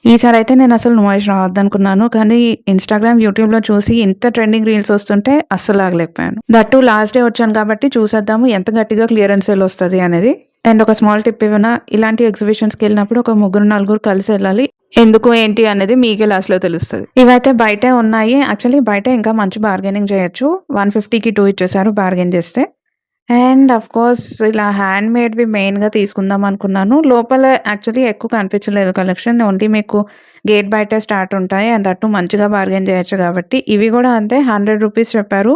ఈసారైతే నేనసలు నుమేష్ రావద్దనుకున్నాను. కానీ ఇన్‌స్టాగ్రామ్, యూట్యూబ్‌లో చూసి ఇంత ట్రెండింగ్ రీల్స్ వస్తుంటే అస్సలు ఆగలేకపోయాను. దట్ టూ లాస్ట్ డే వచ్చాను కాబట్టి చూసేద్దాము ఎంత గట్టిగా క్లియరెన్స్ సేల్ వస్తది అనేది. అండ్ ఒక స్మాల్ టిప్ ఇవ్వనా? ఇలాంటి ఎగ్జిబిషన్స్‌కెళ్ళినప్పుడు ఒక ముగ్గురు, నలుగురు కలిసెళ్ళాలి. ఎందుకు, ఏంటి అనేది మీకే లాస్ట్‌లో తెలుస్తది. ఇవైతే బయటే ఉన్నాయి. యాక్చువల్లీ బయట ఇంకా మంచి బార్గెనింగ్ చేయొచ్చు. 150కి 2 ఇచ్చేసారు బార్గెయిన్ చేస్తే. అండ్ ఆఫ్‌కోర్స్ ఇలా హ్యాండ్‌మేడ్‌వి మెయిన్‌గా తీసుకుందాం అనుకున్నాను. లోపల యాక్చువల్లీ ఎక్కువ కనిపించలేదు కలెక్షన్. ఓన్లీ మీకు గేట్ బయటే స్టార్ట్ ఉంటాయి. అండ్ దట్ టూ మంచిగా బార్గెయిన్ చేయొచ్చు కాబట్టి. ఇవి గూడా అంతే రూ. 100 చెప్పారు.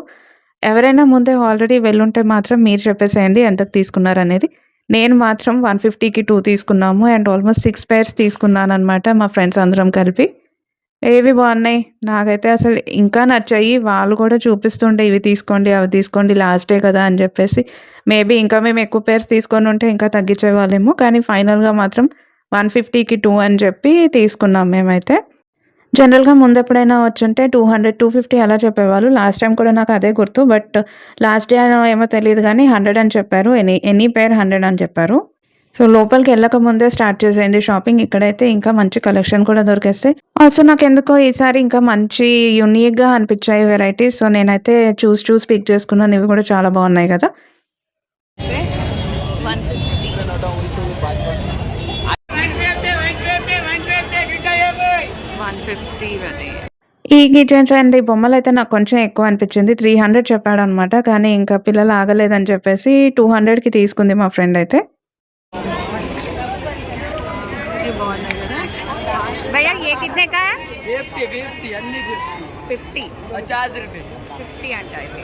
ఎవరైనా ముందే ఆల్రెడీ వెళ్ళుంటే మాత్రం మీరు చెప్పేసేయండి ఎంతకు తీసుకున్నారనేది. నేను మాత్రం 150కి 2 తీసుకున్నాము. అండ్ ఆల్‌మోస్ట్ 6 పెయిర్స్ తీసుకున్నాననమాట మా ఫ్రెండ్స్ అందరం కలిపి. ఏవి బావున్నాయి. నాకైతే అసలు ఇంకా నచ్చాయి. వాళ్ళు కూడా చూపిస్తుండే ఇవి తీసుకోండి, అవి తీసుకోండి లాస్టే కదా! అని జెప్పేసి. మేబీ ఇంకా మేము ఎక్కువ పేర్స్ తీసుకొనుంటే ఇంకా తగ్గించేవాళ్ళేమో. కానీ ఫైనల్‌గా మాత్రం 150కి 2 అని చెప్పి తీసుకున్నాం మేమైతే. జనరల్‌గా ముందెప్పుడైనా వచ్చుంటే 200, 250 అలా చెప్పేవాళ్ళు. లాస్ట్ టైమ్ కూడా నాకు అదే గుర్తు. బట్ లాస్ట్ డే అనో ఏమో తెలీదు గానీ 100 అని చెప్పారు. ఎనీ పెయిర్ 100 అని చెప్పారు. సో, లోపలికెళ్ళక ముందే స్టార్ట్ చేసేయండి షాపింగ్. ఇక్కడైతే ఇంకా మంచి కలెక్షన్ కూడా దొరికేస్తాయి. ఆల్సో నాకెందుకో ఈసారి ఇంకా మంచి యూనిక్‌గా అనిపిచ్చాయి వెరైటీస్. సో, నేనైతే చూసి పిక్ చేసుకున్నాను. ఇవి కూడా చాలా బావున్నాయి గదా! అయితే 150 150 ఇవన్నీ. ఈ కిచెన్స్ అండ్ ఈ బొమ్మలైతే నాకు కొంచెం ఎక్కువ అనిపిచ్చింది. 300 చెప్పాడనమాట. కానీ ఇంకా పిల్లలు ఆగలేదని చెప్పేసి 200కి తీసుకుంది మా ఫ్రెండ్ అయితే. ఇవి బాగున్నాయి కదా భయ్యా ఏ కితనే కా 50 అన్ని 50 50 रुपए 50 అంట ఇవి.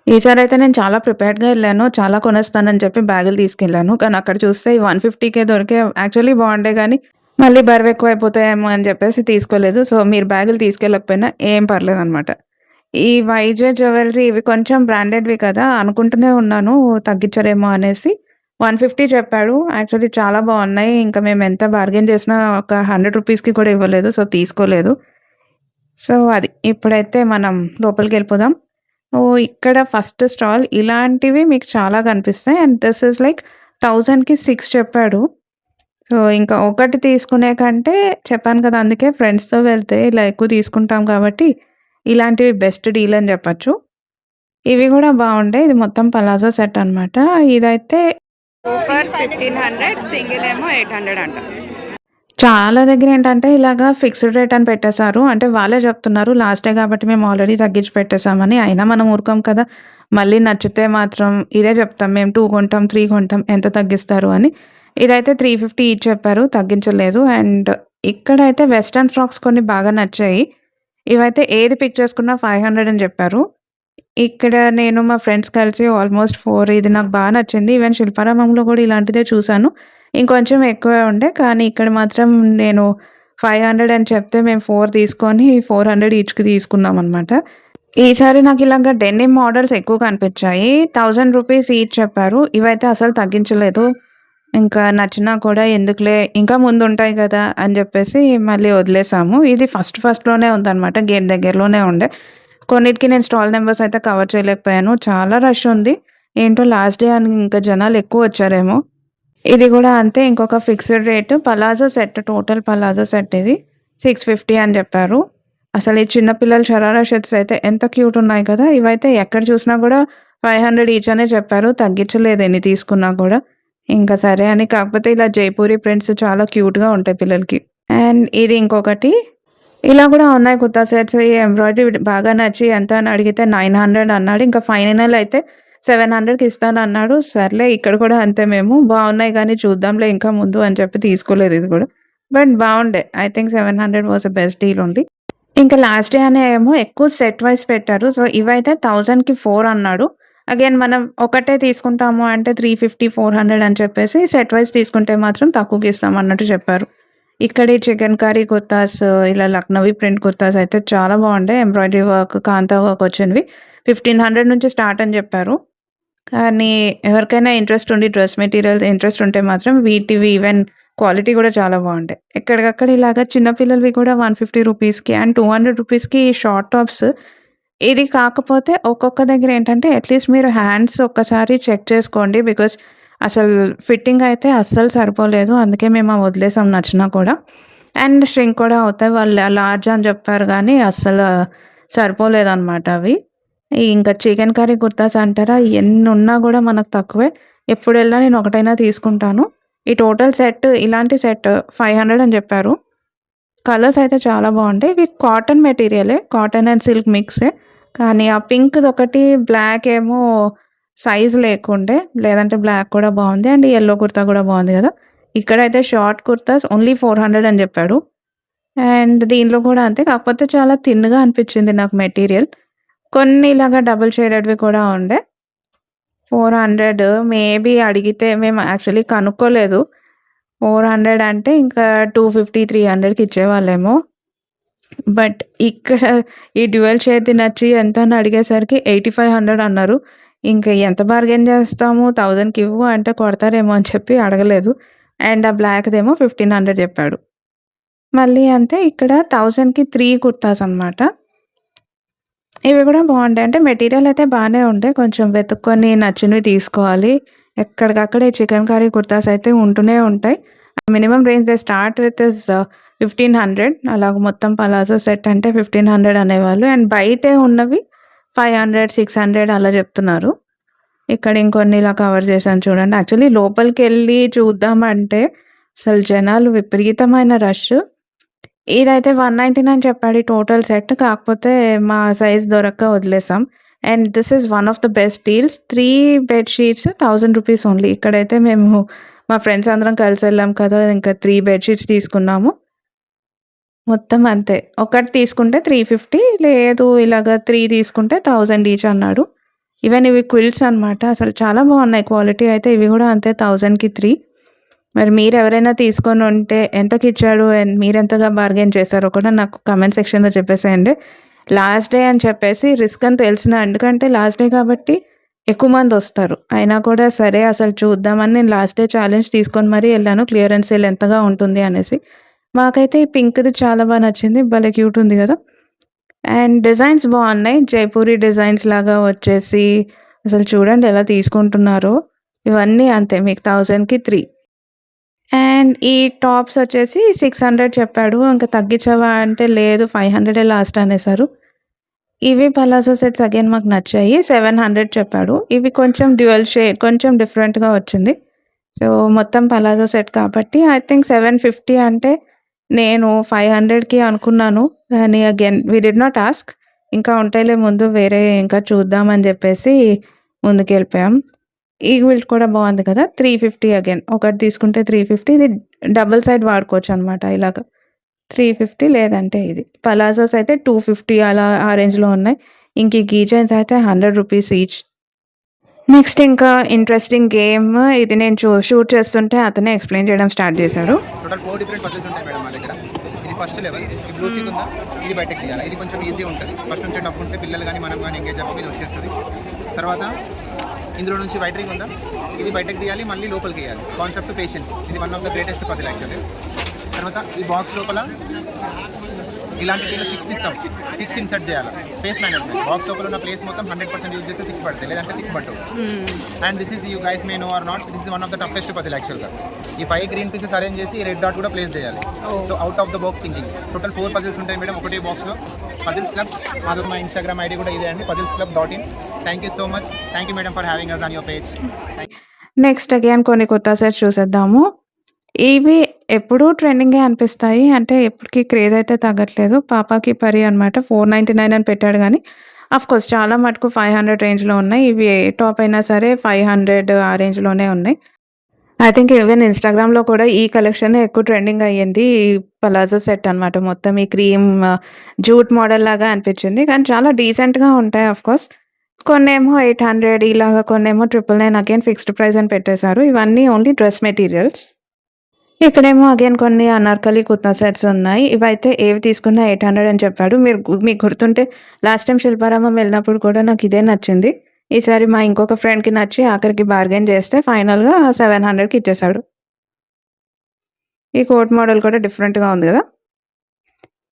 ఈసారైతే నేను చాలా ప్రిపేర్డ్‌గా ఎళ్ళాను. చాలా కొనేస్తానని చెప్పి బ్యాగులు తీసుకెళ్ళాను. కానీ అక్కడ చూస్తే ఈ 150కే దొరికాయి. యాక్చువల్లీ బావుండే గానీ, మళ్ళీ బరువెక్కువైపోతాయేమో అని చెప్పేసి తీసుకోలేదు. సో, మీరు బ్యాగులు తీసుకెళ్ళకపోయినా ఏం పర్లేదనమాట. ఈ వైజాగ్ జ్యువెల్లరీ ఇవి కొంచెం బ్రాండెడ్‌వి కదా! అనుకుంటూనే ఉన్నాను తగ్గించరేమో అనేసి. 150 చెప్పాడు. యాక్చువల్లీ చాలా బావున్నాయి. ఇంకా మేము ఎంత బార్గెయిన్ చేసినా ఒక రూ. 100కి కూడా ఇవ్వలేదు. సో, తీసుకోలేదు. సో, అది. ఇప్పుడైతే మనం లోపలికెళ్ళిపోదాం. ఓహ్! ఇక్కడ ఫస్ట్ స్టాల్ ఇలాంటివి మీకు చాలా కనిపిస్తాయి. అండ్ దిస్ ఈస్ లైక్ 1000కి 6 చెప్పాడు. సో, ఇంకా ఒకటి తీసుకునే కంటే చెప్పాను కదా! అందుకే ఫ్రెండ్స్‌తో వెళ్తే ఇలా ఎక్కువ తీసుకుంటాం కాబట్టి, ఇలాంటివి బెస్ట్ డీల్ అని చెప్పొచ్చు. ఇవి గూడా బావుంటాయి. ఇది మొత్తం పలాజో సెట్ అనమాట. ఇదైతే ఫర్ 1500 సింగిల్ ఏమో 800 అంట. చాలా దగ్గరేంటంటే ఇలాగా ఫిక్స్డ్ రేట్ అని పెట్టేశారు. అంటే వాళ్ళే చెప్తున్నారు లాస్ట్ డే కాబట్టి మేము ఆల్రెడీ తగ్గించి పెట్టేసామని. అయినా మనం ఊరుకోం కదా! మళ్ళీ నచ్చితే మాత్రం ఇదే చెప్తాం. మేము 2 కొంటాం, 3 కొంటాం ఎంత తగ్గిస్తారు అని. ఇదైతే 350 ఈచ్ చెప్పారు. తగ్గించలేదు. అండ్ ఇక్కడైతే వెస్టర్న్ ఫ్రాక్స్ కొన్ని బాగా నచ్చాయి. ఇవైతే ఏది పిక్ చేసుకున్నా 500 అని చెప్పారు. ఇక్కడ నేను మా ఫ్రెండ్స్ కలిసి ఆల్మోస్ట్ 4 ఇది నాకు బా నచ్చింది. ఈవెన్ శిల్పారామంలో గూడా ఇలాంటిదే చూసాను. ఇంకొంచెం ఎక్కువే ఉండే. కానీ ఇక్కడ మాత్రం నేను 500 అని చెప్తే మేము 4 తీసుకొని 400 ఈచ్‌కి తీసుకున్నామనమాట. ఈసారి నాకిలాగ డెనిమ్ మోడల్స్ ఎక్కువ కనిపిచ్చాయి. రూ. 1000 ఈచ్ చెప్పారు. ఇవైతే అసలు తగ్గించలేదు. ఇంకా నచ్చినా కూడా ఎందుకులే ఇంకా ముందుంటాయి గదా! అని జెప్పేసి మళ్ళీ వదిలేసాము. ఇది ఫస్ట్‌లోనే ఉందనమాట. గేట్ దగ్గరలోనే ఉండే. కొన్నిటికి నేను స్టాల్ నంబర్స్ అయితే కవర్ చేయలేకపోయాను. చాలా రష్ ఉంది. ఏంటో లాస్ట్ డే అని ఇంకా జనాలెక్కువొచ్చారేమో. ఇది గూడా అంతే ఇంకొక fixed rate palazzo set total palazzo set ఇది. 650 అని జెప్పారు. అసలు ఈ చిన్న పిల్లల షరారా షర్ట్స్ అయితే ఎంత క్యూట్ ఉన్నాయి కదా! ఇవైతే ఎక్కడ చూసినా గూడా 500 ఈచ్ అనే చెప్పారు. తగ్గించలేదు ఎన్ని తీసుకున్నా గూడా. ఇంకా సరే అని కాకపోతే ఇలా జైపూరి ప్రింట్స్ చాలా క్యూట్‌గా ఉంటాయి పిల్లలకి. అండ్ ఇది ఇంకొకటి. ఇలా గూడా ఉన్నాయి కుర్తా సెట్స్. ఈ ఎంబ్రాయిడరీ బాగా నచ్చి ఎంత అని అడిగితే 900 అన్నాడు. ఇంకా ఫైనల్ అయితే 700కి ఇస్తానన్నాడు. సర్లే ఇక్కడ కూడా అంతే మేము బావున్నాయి గానీ చూద్దాంలే ఇంకా ముందు అని చెప్పి తీసుకోలేదు ఇది గూడా. బట్ బావుండే. I think 700 was the best deal only. ఇంకా లాస్ట్ డే అని ఏమో ఎక్కువ సెట్ వైస్ పెట్టారు. సో, ఇవైతే 1000కి 4 అన్నాడు. అగైన్ మనం ఒకటే తీసుకుంటాము అంటే 350, 400 అని చెప్పేసి సెట్ వైస్ తీసుకుంటే మాత్రం తక్కువకి ఇస్తాం అన్నట్టు చెప్పారు. ఇక్కడ ఈ చికెన్ కర్రీ కుర్తాస్ ఇలా లక్నోవి ప్రింట్ కుర్తాస్ అయితే చాలా బాగుంటాయి. ఎంబ్రాయిడరీ వర్క్, కాంతా వర్క్ వచ్చినవి. 1500 నుంచి స్టార్ట్ అని చెప్పారు. కానీ ఎవరికైనా ఇంట్రెస్ట్ ఉండి డ్రెస్ మెటీరియల్స్ ఇంట్రెస్ట్ ఉంటే మాత్రం వీటివి ఈవెన్ క్వాలిటీ కూడా చాలా బాగుంటాయి. ఎక్కడికక్కడ ఇలాగా చిన్న పిల్లలవి కూడా 150 రూపీస్‌కి అండ్ 200 రూపీస్‌కి షార్ట్ టాప్స్. ఇది కాకపోతే ఒక్కొక్క దగ్గర ఏంటంటే అట్‌లీస్ట్ మీరు హ్యాండ్స్ ఒక్కసారి చెక్ చేసుకోండి. బికాజ్ అసలు ఫిట్టింగ్ అయితే అస్సలు సరిపోలేదు. అందుకే మేము అవి వదిలేసాం నచ్చినా కూడా. అండ్ ష్రింక్ కూడా అవుతాయి. వాళ్ళు లార్జ్ అని చెప్పారు గానీ అస్సలు సరిపోలేదనమాట అవి. ఇంకా చికెన్ కర్రీ కుర్తాస్ అంటారా ఎన్నున్నా గూడా మనకు తక్కువే. ఎప్పుడెళ్ళినా నేను ఒకటైనా తీసుకుంటాను. ఈ టోటల్ సెట్ ఇలాంటి సెట్ 500 అని చెప్పారు. కలర్స్ అయితే చాలా బావుంటాయి. ఇవి కాటన్ మెటీరియలే. కాటన్ అండ్ సిల్క్ మిక్సే. కానీ ఆ పింక్‌దొకటి, బ్లాక్ ఏమో సైజ్ లేకుండే. లేదంటే బ్లాక్ కూడా బావుంది. అండ్ యెల్లో కుర్తా కూడా బావుంది గదా! ఇక్కడైతే షార్ట్ కుర్తాస్ ఓన్లీ 400 అని జెప్పాడు. అండ్ దీనిలో కూడా అంతే. కాకపోతే చాలా థిన్‌గా అనిపిచ్చింది నాకు మెటీరియల్. కొన్ని ఇలాగా డబుల్ షేడెడ్‌వి కూడా ఉండే. 400 మేబీ అడిగితే మేము యాక్చువల్లీ కనుక్కోలేదు. 400 అంటే ఇంకా 250, 300కి ఇచ్చేవాళ్ళేమో. బట్ ఇక్కడ ఈ డ్యూయల్ షేడ్‌ది నచ్చి ఎంత అని అడిగేసరికి 8500 అన్నారు. ఇంక ఎంత బార్గెయిన్ చేస్తాము 1000కి ఇవ్వు అంటే కొడతారేమో అని చెప్పి అడగలేదు. అండ్ ఆ బ్లాక్‌దేమో 1500 చెప్పాడు. మళ్ళీ అంతే ఇక్కడ 1000కి 3 కుర్తాస్ అనమాట. ఇవి కూడా బావుంటాయి. అంటే మెటీరియల్ అయితే బానే ఉండే. కొంచెం వెతుక్కొని నచ్చినవి తీసుకోవాలి. ఎక్కడికక్కడ ఈ చికెన్ కర్రీ కుర్తాస్ అయితే ఉంటూనే ఉంటాయి. Minimum range they start with is 1500 అలాగ మొత్తం పలాజో సెట్ అంటే 1500 అనేవాళ్ళు. అండ్ బయటే ఉన్నవి 500, 600 అలా చెప్తున్నారు. ఇక్కడ ఇంకొన్ని ఇలా కవర్ చేశాను చూడండి. యాక్చువల్లీ లోపలికెళ్ళి చూద్దామంటే అసలు జనాలు విపరీతమైన రష్. ఇదైతే 199 చెప్పాడు ఈ టోటల్ సెట్. కాకపోతే మా సైజ్ దొరక్క వదిలేసాం. And this is one of the best deals. 3 bed sheets ₹1000 only. ఇక్కడైతే మేము మా ఫ్రెండ్స్ అందరం కలిసెళ్ళాం కదా! ఇంకా 3 బెడ్ షీట్స్ తీసుకున్నాము. మొత్తం అంతే. ఒకటి తీసుకుంటే 350 లేదు ఇలాగ 3 తీసుకుంటే 1000 ఈచ్ అన్నాడు. ఈవెన్ ఇవి క్విల్ట్స్ అనమాట. అసలు చాలా బాగున్నాయి క్వాలిటీ అయితే. ఇవి గూడా అంతే 1000కి 3. మరి మీరెవరైనా తీసుకొనుంటే ఎంతకిచ్చాడు? అండ్ మీరెంతగా బార్గెయిన్ చేశారో కూడా నాకు కామెంట్ సెక్షన్‌లో చెప్పేసేయండి. లాస్ట్ డే అని చెప్పేసి రిస్క్ అని తెలిసినా ఎందుకంటే లాస్ట్ డే కాబట్టి ఎక్కువ మందొస్తారు. అయినా కూడా సరే అసలు చూద్దామని నేను లాస్ట్ డే ఛాలెంజ్ తీసుకొని మరీ ఎళ్ళాను. క్లియరెన్స్ సేల్ ఎంతగా ఉంటుంది అనేసి. మాకైతే ఈ పింక్‌ది చాలా బా నచ్చింది. భలే క్యూట్ ఉంది గదా! అండ్ డిజైన్స్ బావున్నాయి. జైపూరి డిజైన్స్ లాగా వచ్చేసి అసలు చూడండి ఎలా తీసుకుంటున్నారో. ఇవన్నీ అంతే మీకు 1000కి 3. అండ్ ఈ టాప్స్ వచ్చేసి 600 చెప్పాడు. ఇంక తగ్గించవా అంటే లేదు 500 లాస్ట్ అనేసారు. ఇవి పలాజో సెట్స్ అగైన్ మాకు నచ్చాయి. 700 చెప్పాడు. ఇవి కొంచెం డ్యూయల్ షేడ్ కొంచెం డిఫరెంట్‌గా వచ్చింది. సో, మొత్తం పలాజో సెట్ కాబట్టి ఐ థింక్ 750 అంటే నేను 500కి అనుకున్నాను. కానీ again we did not ask. ఇంకా ఉంటాయిలే ముందు వేరే ఇంకా చూద్దాం అని జెప్పేసి ముందుకెళ్ళిపోయాం. ఈ గిల్ట్ కూడా బావుంది కదా! 350 అగైన్. ఒకటి తీసుకుంటే 350 ఇది డబుల్ సైడ్ వాడుకోవచ్చనమాట ఇలాగ. 350 లేదంటే ఇది. పలాజోస్ అయితే 250 అలా ఆ రేంజ్‌లో ఉన్నాయి. ఇంక ఈ కీ చైన్స్ అయితే ₹100 ఈచ్. నెక్స్ట్ ఇంకా ఇంట్రెస్టింగ్ గేమ్ ఇది నేను షూట్ చేస్తుంటే అతనే ఎక్స్‌ప్లెయిన్ చేయడం స్టార్ట్ చేశాడు. టోటల్ 4 డిఫరెంట్ పజిల్స్ ఉంటాయి మేడం మా దగ్గర. ఇది ఫస్ట్ లెవెల్. ఈ బ్లూ స్టిక్ ఉందా? ఇది బయటకి తీయాలి. ఇది కొంచెం ఈజీ ఉంటది. ఫస్ట్ నుంచి టఫ్ ఉంటే పిల్లలు గానీ, మనం గానీ ఎంగేజ్ అవ్వము ఇది వచ్చేస్తది. తర్వాత ఇందులో నుంచి వైట్ రింగ్ ఉందా? ఇది బయటకి తీయాలి, మళ్ళీ లోపలికి వేయాలి. Concept patience. ఇది one of the greatest puzzle actually. తర్వాత ఈ బాక్స్ లోపల ఇలాంటి 6 ఇస్తాం. 6 ఇన్సర్ట్ చేయాలి. Space management. బాక్స్ లోపల ఉన్న ప్లేస్ మొత్తం 100% యూజ్ చేస్తే 6 పడతాయి, లేదంటే 6 పట్టవు. And this is you guys may know or not, this is one of the toughest puzzle యాక్చువల్గా. ఈ 5 గ్రీన్ పీసెస్ అరేంజ్ చేసి రెడ్ డాట్ కూడా ప్లేస్ చేయాలి. So out of the box thinking. Total 4 puzzles ఉంటాయి మేడం ఒకటే బాక్స్లో. Puzzles club మాది మా ఇన్స్టాగ్రామ్ ఐడి కూడా ఇదే అండి, puzzlesclub.in. Thank you so much. Thank you madam for having us on your page. Next again కొన్ని కొత్త సెట్స్ చూసేద్దాము. ఇవి ఎప్పుడూ ట్రెండింగే అనిపిస్తాయి. అంటే ఎప్పటికి క్రేజ్ అయితే తగ్గట్లేదు. పాపాకి పరి అనమాట 499 అని పెట్టాడు గానీ, ఆఫ్‌కోర్స్ చాలా మటుకు 500 రేంజ్‌లో ఉన్నాయి. ఇవి ఏ టాప్ అయినా సరే 500 ఆ రేంజ్‌లోనే ఉన్నాయి. ఐ థింక్ ఈవెన్ ఇన్‌స్టాగ్రామ్‌లో కూడా ఈ కలెక్షనే ఎక్కువ ట్రెండింగ్ అయ్యింది. ఈ పలాజో సెట్ అనమాట. మొత్తం ఈ క్రీమ్ జూట్ మోడల్ లాగా అనిపించింది. కానీ చాలా డీసెంట్‌గా ఉంటాయి ఆఫ్‌కోర్స్. కొన్నేమో 800 ఇలాగ కొన్నేమో 999 అగైన్ ఫిక్స్డ్ ప్రైస్ అని పెట్టేశారు. ఇవన్నీ ఓన్లీ డ్రెస్ మెటీరియల్స్. ఇక్కడేమో అగైన్ కొన్ని అనార్కలి కుర్తా సెట్స్ ఉన్నాయి. ఇవైతే ఏవి తీసుకున్నా 800 అని చెప్పాడు. మీకు గుర్తుంటే లాస్ట్ టైమ్ శిల్పారామం వెళ్ళినప్పుడు కూడా నాకు ఇదే నచ్చింది. ఈసారి మా ఇంకొక ఫ్రెండ్‌కి నచ్చి ఆఖరికి బార్గెయిన్ చేస్తే ఫైనల్‌గా 700కి ఇచ్చేసాడు. ఈ కోట్ మోడల్ కూడా డిఫరెంట్‌గా ఉంది గదా!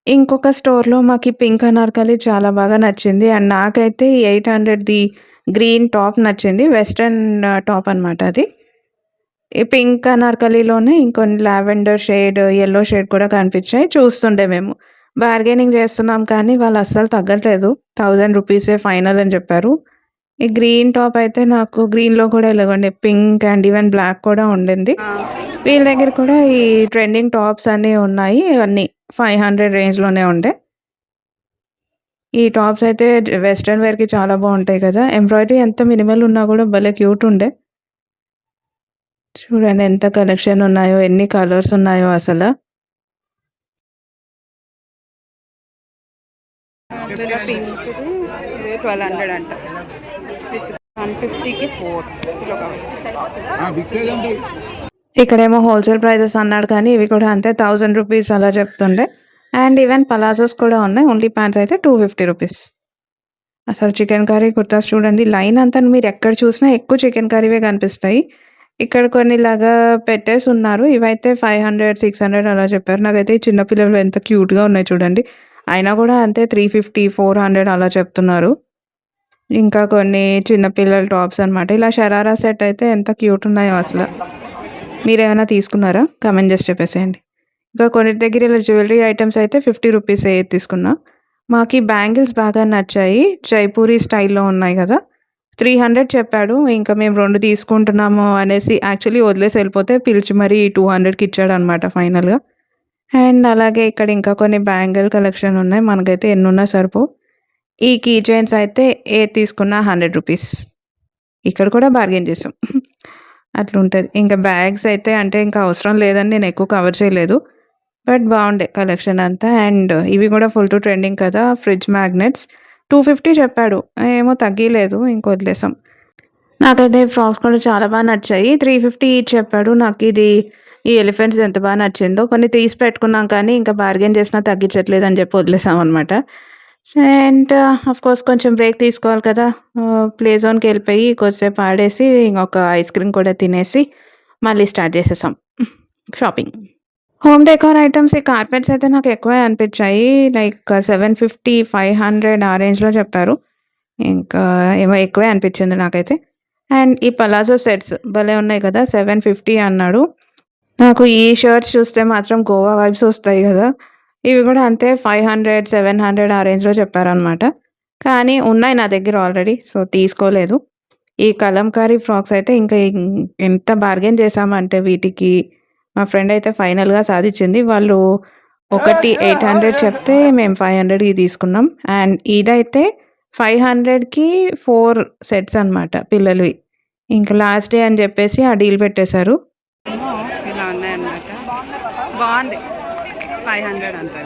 ఇంకొక స్టోర్‌లో మాకీ పింక్ అనార్కలి చాలా బాగా నచ్చింది. అండ్ నాకైతే ఈ 800ది గ్రీన్ టాప్ నచ్చింది. వెస్టర్న్ టాప్ అనమాట అది. ఈ పింక్ అనార్కలిలోనే ఇంకొన్ని లావెండర్ షేడ్, యెల్లో షేడ్ కూడా కనిపించాయి. చూస్తుండే మేము. బార్గెనింగ్ చేస్తున్నాం కానీ వాళ్ళు అస్సలు తగ్గట్లేదు. రూ. 1000 ఫైనల్ అని చెప్పారు. ఈ గ్రీన్ టాప్ అయితే నాకు గ్రీన్‌లో కూడా ఇలాగండి పింక్ అండ్ ఈవెన్ బ్లాక్ కూడా ఉండింది. వీళ్ళ దగ్గర కూడా ఈ ట్రెండింగ్ టాప్స్ అన్నీ ఉన్నాయి. ఇవన్నీ 500 రేంజ్‌లోనే ఉండే. ఈ టాప్స్ అయితే వెస్టర్న్ వేర్‌కి చాలా బావుంటాయి కదా! ఎంబ్రాయిడరీ ఎంత మినిమల్ ఉన్నా కూడా భలే క్యూట్ ఉండే. చూడండి ఎంత కలెక్షన్ ఉన్నాయో, ఎన్ని కలర్స్ ఉన్నాయో అసల. పింక్‌ది ఇది 1200 అంట. విత్ 150కి 4 కిలో కవర్స్. ఇక్కడేమో హోల్‌సేల్ ప్రైజెస్ అన్నాడు కానీ ఇవి కూడా అంతే రూ. 1000 అలా చెప్తుండే. అండ్ ఈవెన్ పలాజోస్ కూడా ఉన్నాయి. ఓన్లీ ప్యాంట్స్ అయితే రూ. 250. అసలు చికెన్ కర్రీ కుర్తాస్ చూడండి లైన్ అంతా మీరెక్కడ చూసినా ఎక్కువ చికెన్ కర్రీవే కనిపిస్తాయి. ఇక్కడ కొన్ని ఇలాగా పెట్టేసున్నారు. ఇవైతే 500, 600 అలా చెప్పారు. నాకైతే ఈ చిన్న పిల్లలు ఎంత క్యూట్‌గా ఉన్నాయి చూడండి. అయినా కూడా అంతే 350, 400 అలా చెప్తున్నారు. ఇంకా కొన్ని చిన్న పిల్లల టాప్స్ అనమాట. ఇలా షరారా సెట్ అయితే ఎంత క్యూట్ ఉన్నాయో అసల. మీరేమైనా తీసుకున్నారా? కామెంట్ చేసి చెప్పేసేయండి. ఇంకా కొన్నిటి దగ్గర ఇలా జ్యువెలరీ ఐటెమ్స్ అయితే రూ. 50 ఏది తీసుకున్నా. మాకీ బ్యాంగిల్స్ బాగా నచ్చాయి. జైపూరి స్టైల్‌లో ఉన్నాయి గదా! 300 చెప్పాడు. ఇంకా మేము 2 తీసుకుంటున్నాము అనేసి యాక్చువల్లీ వదిలేసి ఎళ్ళిపోతే పిలిచి మరీ 200కి ఇచ్చాడనమాట ఫైనల్‌గా. అండ్ అలాగే ఇక్కడ ఇంకా కొన్ని బ్యాంగిల్ కలెక్షన్ ఉన్నాయి. మనకైతే ఎన్నున్నా సరిపోవు. ఈ కీ చైన్స్ అయితే ఏది తీసుకున్నా రూ. 100. ఇక్కడ కూడా బార్గెయిన్ చేసాం. అట్లుంటది. ఇంకా బ్యాగ్స్ అయితే అంటే ఇంకా అవసరం లేదని నేను ఎక్కువ కవర్ చేయలేదు. బట్ బావుండే కలెక్షన్ అంతా. అండ్ ఇవి కూడా ఫుల్ టు ట్రెండింగ్ కదా! ఫ్రిడ్జ్ మ్యాగ్నెట్స్ 250 చెప్పాడు. ఏమో తగ్గీలేదు. ఇంక వదిలేసాం. నాకైతే ఫ్రాక్స్ కూడా చాలా నచ్చాయి. 350 ఈచ్ చెప్పాడు. నాకిది ఈ ఎలిఫెంట్స్ ఎంత నచ్చిందో. కొన్ని తీసి పెట్టుకున్నాం కానీ ఇంకా బార్గెయిన్ చేసినా తగ్గించట్లేదని చెప్పి వదిలేసామనమాట. అండ్ ఆఫ్‌కోర్స్ కొంచెం బ్రేక్ తీసుకోవాలి కదా! ప్లే జోన్‌కెళ్ళిపోయి కొద్దిసేపు ఆడేసి ఇంకొక ఐస్ క్రీమ్ కూడా తినేసి మళ్ళీ స్టార్ట్ చేసేసాం షాపింగ్. హోమ్ డెకార్ ఐటెమ్స్ ఈ కార్పెట్స్ అయితే నాకు ఎక్కువే అనిపించాయి. లైక్ 750, 500 ఆ రేంజ్‌లో చెప్పారు. ఇంకా ఏమో ఎక్కువే అనిపించింది నాకైతే. అండ్ ఈ పలాజో సెట్స్ భలే ఉన్నాయి కదా! 750 అన్నాడు. నాకు ఈ షర్ట్స్ చూస్తే మాత్రం గోవా వైబ్స్ వస్తాయి గదా! ఇవి గూడా అంతే 500, 700 ఆ రేంజ్‌లో చెప్పారనమాట. కానీ ఉన్నాయి నా దగ్గర ఆల్రెడీ. సో, తీసుకోలేదు. ఈ కలంకారీ ఫ్రాక్స్ అయితే ఇంకా ఎంత బార్గెయిన్ చేశామంటే వీటికి మా ఫ్రెండ్ అయితే ఫైనల్‌గా సాధిచ్చింది. వాళ్ళు ఒకటి 800 చెప్తే మేము 500కి తీసుకున్నాం. అండ్ ఇదైతే 500కి 4 సెట్స్ అనమాట పిల్లలవి. ఇంక లాస్ట్ డే అని చెప్పేసి ఆ డీల్ పెట్టేశారు. ఇలా ఉన్నాయన్నమాట. బావుంది. 500 అంతే.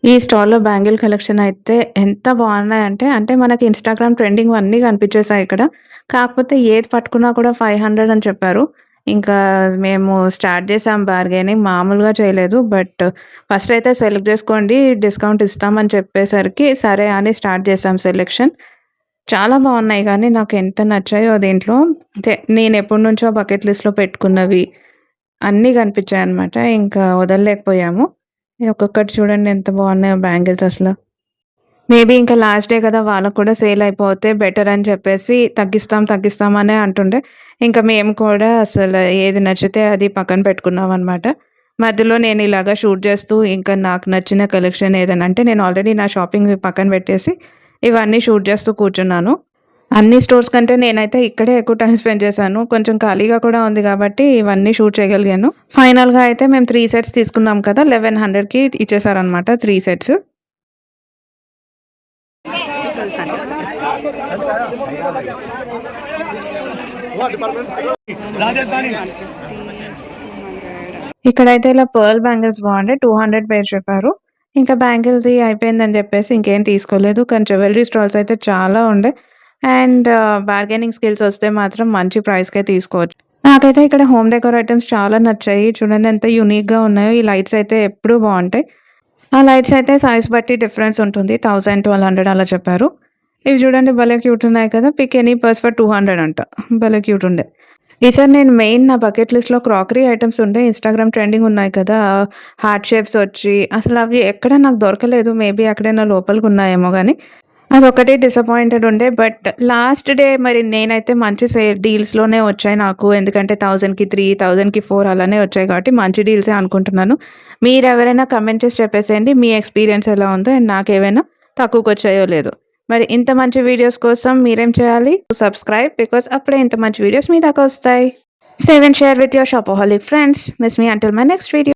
ఈ స్టాల్‌లో బ్యాంగిల్ కలెక్షన్ అయితే ఎంత బాగున్నాయంటే, అంటే మనకి ఇన్‌స్టాగ్రామ్ ట్రెండింగ్ అన్నీ కనిపించేసాయి ఇక్కడ. కాకపోతే ఏది పట్టుకున్నా కూడా 500 అని చెప్పారు. ఇంకా మేము స్టార్ట్ చేసాం బార్గెయినింగ్ మామూలుగా చేయలేదు. బట్ ఫస్ట్ అయితే సెలెక్ట్ చేసుకోండి డిస్కౌంట్ ఇస్తామని చెప్పేసరికి సరే అని స్టార్ట్ చేసాం సెలెక్షన్. చాలా బాగున్నాయి కానీ నాకు ఎంత నచ్చాయో దీంట్లో అంటే నేను ఎప్పటినుంచో బకెట్ లిస్ట్‌లో పెట్టుకున్నవి అన్నీ కనిపించాయన్నమాట. ఇంకా వదలలేకపోయాము. ఒక్కొక్కటి చూడండి ఎంత బాగున్నాయో బ్యాంగిల్స్ అసల. మేబీ ఇంకా లాస్ట్ డే కదా! వాళ్ళకి కూడా సేల్ అయిపోతే బెటర్ అని చెప్పేసి తగ్గిస్తాం అనే అంటుండే. ఇంకా మేము కూడా అసలు ఏది నచ్చితే అది పక్కన పెట్టుకున్నామనమాట. మధ్యలో నేను ఇలాగా షూట్ చేస్తూ ఇంకా నాకు నచ్చిన కలెక్షన్ ఏదైనా అంటే నేను ఆల్రెడీ నా షాపింగ్‌వి పక్కన పెట్టేసి ఇవన్నీ షూట్ చేస్తూ కూర్చున్నాను. అన్ని స్టోర్స్ కంటే నేనైతే ఇక్కడే ఎక్కువ టైమ్ స్పెండ్ చేశాను. కొంచెం ఖాళీగా కూడా ఉంది కాబట్టి ఇవన్నీ షూట్ చేయగలిగాను. ఫైనల్‌గా అయితే మేము 3 సెట్స్ తీసుకున్నాం కదా! 1100కి ఇచ్చేసారనమాట 3 సెట్స్. ఇక్కడైతే ఇలా పర్ల్ బ్యాంగిల్స్ బాగుండే 200 పేర్ చెప్పారు. ఇంకా బ్యాంగిల్‌ది అయిపోయిందని చెప్పేసి ఇంకేం తీసుకోలేదు. కానీ జ్యువెలరీ స్టాల్స్ అయితే చాలా ఉండే. అండ్ బార్గెనింగ్ స్కిల్స్ వస్తే మాత్రం మంచి ప్రైస్‌కే తీసుకోవచ్చు. నాకైతే ఇక్కడ హోమ్ డెకోర్ ఐటెమ్స్ చాలా నచ్చాయి. చూడండి ఎంత యూనిక్‌గా ఉన్నాయో. ఈ లైట్స్ అయితే ఎప్పుడూ బావుంటాయి. ఆ లైట్స్ అయితే సైజ్ బట్టి డిఫరెన్స్ ఉంటుంది. 1000, 1200 అలా చెప్పారు. ఇవి చూడండి భలే క్యూట్ ఉన్నాయి కదా! పిక్ ఎనీ పర్స్ ఫర్ 200 అంట. భలే క్యూట్ ఉండే. ఈసారి నేను మెయిన్ నా బకెట్ లిస్ట్‌లో క్రాకరీ ఐటెమ్స్ ఉండే ఇన్‌స్టాగ్రామ్ ట్రెండింగ్ ఉన్నాయి కదా! హార్ట్ షేప్స్ వచ్చి అసలు అవి ఎక్కడ నాకు దొరకలేదు. మేబీ ఎక్కడైనా లోపలికి ఉన్నాయేమో గానీ. అదొకటి డిసప్పాయింటెడ్ ఉండే. బట్ లాస్ట్ డే మరి నేనైతే మంచి డీల్స్‌లోనే వచ్చాయి నాకు. ఎందుకంటే 1000కి 3, 1000కి 4 అలానే వచ్చాయి కాబట్టి మంచి డీల్సే అనుకుంటున్నాను. మీరెవరైనా కామెంట్ చేసి చెప్పేసేయండి మీ ఎక్స్‌పీరియన్స్ ఎలా ఉందో అండ్ నాకేవైనా తక్కువకొచ్చాయో లేదో. మరి ఇంత మంచి వీడియోస్ కోసం మీరేం చేయాలి? సబ్స్క్రైబ్ బికాజ్ అప్పుడే ఇంత మంచి వీడియోస్ మీ దాకా వస్తాయి. Save and share with your shopaholic friends. Miss me until my next video.